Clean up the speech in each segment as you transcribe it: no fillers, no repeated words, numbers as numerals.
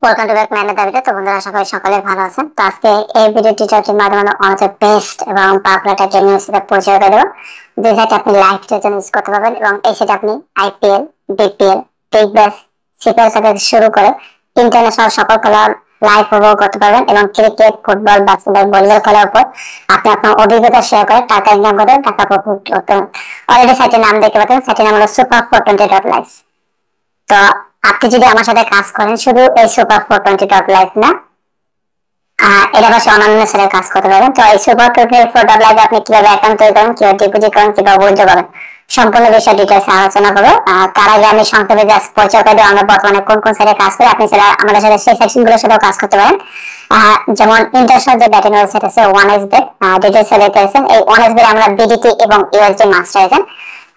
Welcome to back man দাবিতে। তো বন্ধুরা, আশা করি সকলে ভালো আছেন। তো আজকে এই ভিডিও টিউটোরিয়ালটির মাধ্যমে আমরা অনেক বেস্ট এবং পপুলার একটা গেমিং সেটআপ পরিচয় করে দেবো, যে সেটা আপনি লাইভ স্ট্রিমে ইউজ করতে পারবেন। এবং এই সেটা আপনি IPL, BPL, Big Bash, CPL থেকে শুরু করে ইন্টারন্যাশনাল সকল খেলা লাইভ উপভোগ করতে পারবেন। এবং ক্রিকেট, ফুটবল, বাস্কেটবল, ভলিবল খেলার উপর আপনি আপনার অভিজ্ঞতা শেয়ার করে টাকা ইনকাম করে টাকা উপভোগ করতে পারেন। অলরেডি সাইটের নাম দেখতে পাচ্ছেন, সাইটের নাম হলো super420.live। তো আপনি যদি আমার সাথে কাজ করেন, শুধু এই super420.live না, এটা পাশে অন্যান্য সেলের কাজ করতে পারবেন। তো এই super420.live আপনি কিভাবে অ্যাকাউন্ট তৈরি করেন, কিভাবে ডিপোজিট করেন, কিভাবে উইথড্র করেন, সম্পূর্ণ বিষয় ডিটেলস আলোচনা করবো। তার আগে আমি সংক্ষেপে জাস্ট পরিচয় করে দেবো আমরা বর্তমানে কোন কোন সাইটে কাজ করি। আপনি সেটা আমাদের সাথে সেই সেকশন গুলোর সাথেও কাজ করতে পারেন। যেমন ইন্টারন্যাশনাল যে ব্যাটিং ওয়েবসাইট আছে OneXBet, ডিটেলস দেখতে পাচ্ছেন। এই OneXBet আমরা বিডিটি এবং ইউএসডি মাস্টার এজেন্ট।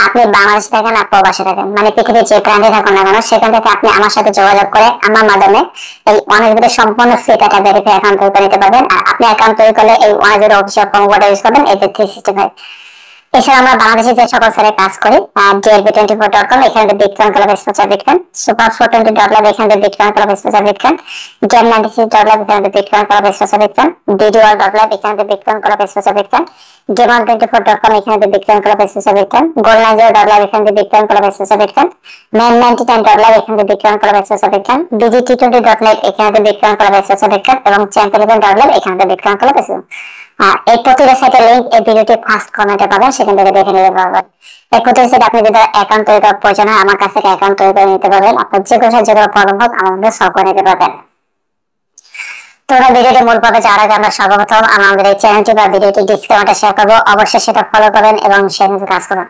আপনি বাংলাদেশে থাকেন আর প্রবাসে থাকেন, মানে পৃথিবীর যে প্রান্তে থাকুন না কেন, সেখান থেকে আপনি আমার সাথে যোগাযোগ করে আমার মাধ্যমে এই OneXBet সম্পূর্ণ ফ্রি ডাটা ভেরিফাই অ্যাকাউন্ট তৈরি করে নিতে পারবেন। আর আপনি অ্যাকাউন্ট তৈরি করলে এই OneXBet official promo code use করবেন, এই যে 365। এছাড়া আমরা বাংলাদেশে যে সকল সাইটে কাজ করি, dlb24.com, এখানে bitcoin club special bitcoin, super420.live, এখানে bitcoin club special bitcoin, game96.live, এখানে bitcoin club special bitcoin, ddwall.live, এখানে bitcoin club special bitcoin, game124.com, এখানে bitcoin club special bitcoin, gold90.live, এখানে bitcoin club special bitcoin, man99.live, এখানে bitcoin club special bitcoin, bgt20.net, এখানে bitcoin club special bitcoin, এবং champion11.live, এখানে bitcoin club special. এই প্রতিটা সাইটের লিংক এই ভিডিওটি ফার্স্ট কমেন্টে পাবেন, সেখান থেকে দেখে নিতে পারবেন। এই প্রতিটা সাইটে আপনি যদি অ্যাকাউন্ট তৈরি করার প্রয়োজন হয়, আমার কাছ থেকে অ্যাকাউন্ট তৈরি করে নিতে পারবেন। আপনার যে কোনো যে কোনো প্রবলেম হোক আমাদের সলভ করে নিতে পারবেন। তো ভিডিওটি মূল পর্বে যাওয়ার আগে আমরা সর্বপ্রথম আমাদের এই চ্যানেলটি বা ভিডিওটি ডিসক্রিপশনে শেয়ার করবো, অবশ্যই সেটা ফলো করবেন এবং সেখানে কাজ করুন।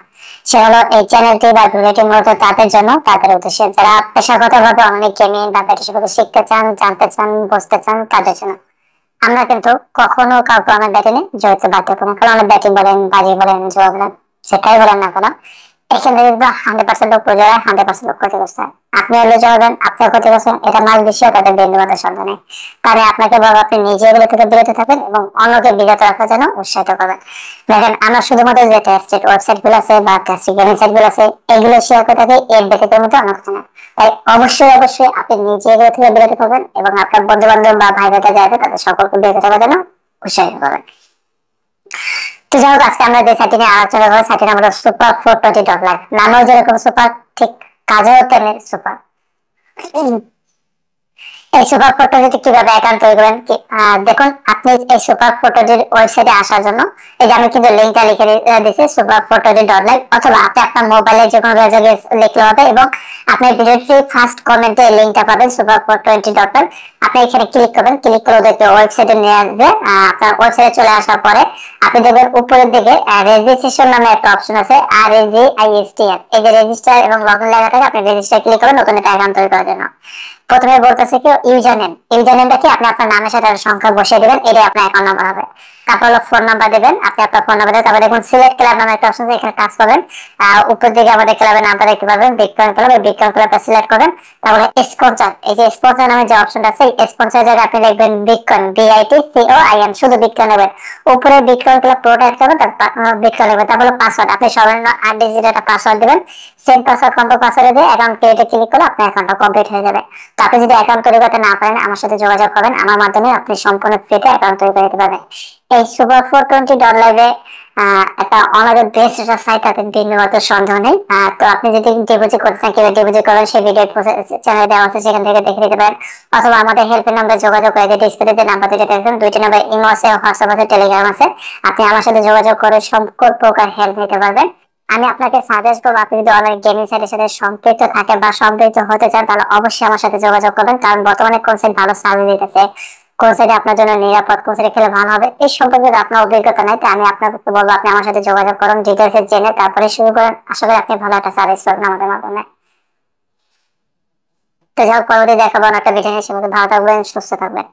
সে হলো এই চ্যানেলটি বা ভিডিওটি মূলত তাদের জন্য, তাদের উদ্দেশ্যে যারা পেশাগতভাবে অনেক গেমিং বা ব্যাটিং সম্পর্কে শিখতে চান, জানতে চান, বুঝতে চান, তাদের জন্য। আমরা কিন্তু কখনো কাউকে আমার ব্যাটিংয়ে জড়িত বাধ্য করি না, কারণ আমরা ব্যাটিং বলেন, বাজি বলেন, জোয়া বলেন, সেটাই বলেন না কেন, এখান থেকে কিন্তু 100% লোক পড়ে যায়, 100% লোক ক্ষতিগ্রস্ত হয়। আপনি হলে জড়াবেন, আপনার ক্ষতিগ্রস্ত, এটা মাস বেশি তাদের বিন্দুমাত্র সন্দেহ নেই। তাহলে আপনাকে বলবো আপনি নিজে এগুলো থেকে বিরত থাকবেন এবং অন্যকে বিরত রাখার জন্য উৎসাহিত করবেন। দেখেন, আমরা শুধুমাত্র যে টেস্টেড ওয়েবসাইট গুলো আছে বা ক্যাসিক গেমিং সাইট গুলো আছে, এগুলো শেয়ার করে থাকি, এর ব্যতীত মতো অন্য কিছু না। তাই অবশ্যই অবশ্যই আপনি নিজে এগুলো থেকে বিরত থাকবেন এবং আপনার বন্ধু বান্ধব বা ভাই ভাইটা যাবে তাদের সকলকে বিরত থাকার জন্য উৎসাহিত করবেন। তো যাই হোক, আজকে আমরা যে সাইটটি নিয়ে আলোচনা করবো, সাইটটির নাম হলো super420.live। নামও যেরকম সুপার, ঠিক কাজেও তেমনি সুপার। এই সুপার ফটোটি কিভাবে অ্যাকাউন্ট তৈরি করবেন, দেখুন, আপনি এই সুপার ফটোটির ওয়েবসাইটে আসার জন্য এই যে আমি কিন্তু লিংকটা লিখে দিয়েছি super420.live, অথবা আপনি আপনার মোবাইলে যে কোনো জায়গায় লিখলে হবে। এবং আপনি ভিডিওটি ফার্স্ট কমেন্টে এই লিংকটা পাবেন super420.live। আপনি এখানে ক্লিক করবেন, ক্লিক করে ওদেরকে ওয়েবসাইটে নিয়ে আসবে। আপনার ওয়েবসাইটে চলে আসার পরে আপনি দেখবেন উপরের দিকে রেজিস্ট্রেশন নামে একটা অপশন আছে, REGISTR। এই যে রেজিস্টার এবং লগইন লেখা থাকে, আপনি রেজিস্টার ক্লিক করবেন নতুন একটা অ্যাকাউন্ট তৈরি করার জন্য। প্রথমে বলতেছে কি ইউজার নেম, ইউজার নেমটা কি আপনি আপনার নামের সাথে সংখ্যা বসিয়ে দিবেন, এটাই আপনার অ্যাকাউন্ট নাম্বার হবে। তারপর হলো ফোন নাম্বার দিবেন, আপনি আপনার ফোন নাম্বার দেবেন। তারপর দেখুন সিলেক্ট ক্লাব নামে একটা অপশন আছে, এখানে কাজ করবেন। উপর দিকে আমাদের ক্লাবের নামটা দেখতে পাবেন, বিটকয়েন ক্লাব, এই বিটকয়েন ক্লাবটা সিলেক্ট করবেন। তারপরে স্পন্সর, এই যে স্পন্সর নামে যে অপশনটা আছে, এই স্পন্সর জায়গায় আপনি লিখবেন বিটকয়েন, BITCOIN, শুধু বিটকয়েন নেবেন। উপরে বিটকয়েন ক্লাব পুরোটা একটা হবে, তারপর বিটকয়েন নেবেন। তারপর পাসওয়ার্ড, আপনি সর্বনিম্ন 8 ডিজিট একটা পাসওয়ার্ড দিবেন। সেম পাসওয়ার্ড কম্পো পাসওয়ার্ড দিয়ে অ্যাকাউন্ট ক্রিয়েটে ক্লিক করলে আপনার অ্যাকাউন্টটা কমপ্লিট হয়ে যাবে। তো আপনি যদি অ্যাকাউন্ট তৈরি করতে না পারেন, আমার সাথে যোগাযোগ করবেন, আমার মাধ্যমে আপনি সম্পূর্ণ ফ্রিতে অ্যাকাউন্ট তৈরি করে দিতে পারবেন। এই super420.live একটা অনাদের বেস্ট একটা সাইট, আপনি বিন্দুমাত্র সন্দেহ নেই। তো আপনি যদি ডিপোজিট করতে চান, কিভাবে ডিপোজিট করবেন সেই ভিডিও চ্যানেলে দেওয়া আছে, সেখান থেকে দেখে নিতে পারেন। অথবা আমাদের হেল্পের নাম্বার যোগাযোগ করে ডিসপ্লেতে নাম্বার দিতে দেখবেন, দুইটি নাম্বার ইমো আছে, হোয়াটসঅ্যাপ আছে, টেলিগ্রাম আছে। আপনি আমার সাথে যোগাযোগ করে সকল প্রকার হেল্প নিতে পারবেন। আমি আপনাকে সাজেস্ট করবো, আপনি যদি অনলাইন গেমিং সাইটের সাথে সম্পৃক্ত থাকেন বা সম্পৃক্ত হতে চান, তাহলে অবশ্যই আমার সাথে যোগাযোগ করবেন। কারণ বর্তমানে কোন সাইট ভালো সার্ভিস দিতেছে, কোন সাইটে আপনার জন্য নিরাপদ, কোন সাইটে খেলে ভালো হবে, এই সম্পর্কে আপনার অভিজ্ঞতা নাই। তাই আমি আপনাকে বলবো আপনি আমার সাথে যোগাযোগ করুন, ডিটেলস জেনে তারপরে শুরু করেন। আশা করি আপনি ভালো একটা সার্ভিস পাবেন আমাদের মাধ্যমে। তো যাই হোক, পরবর্তী দেখাবো একটা ভিডিও নিয়ে, সে মধ্যে ভালো থাকবেন, সুস্থ থাকবেন।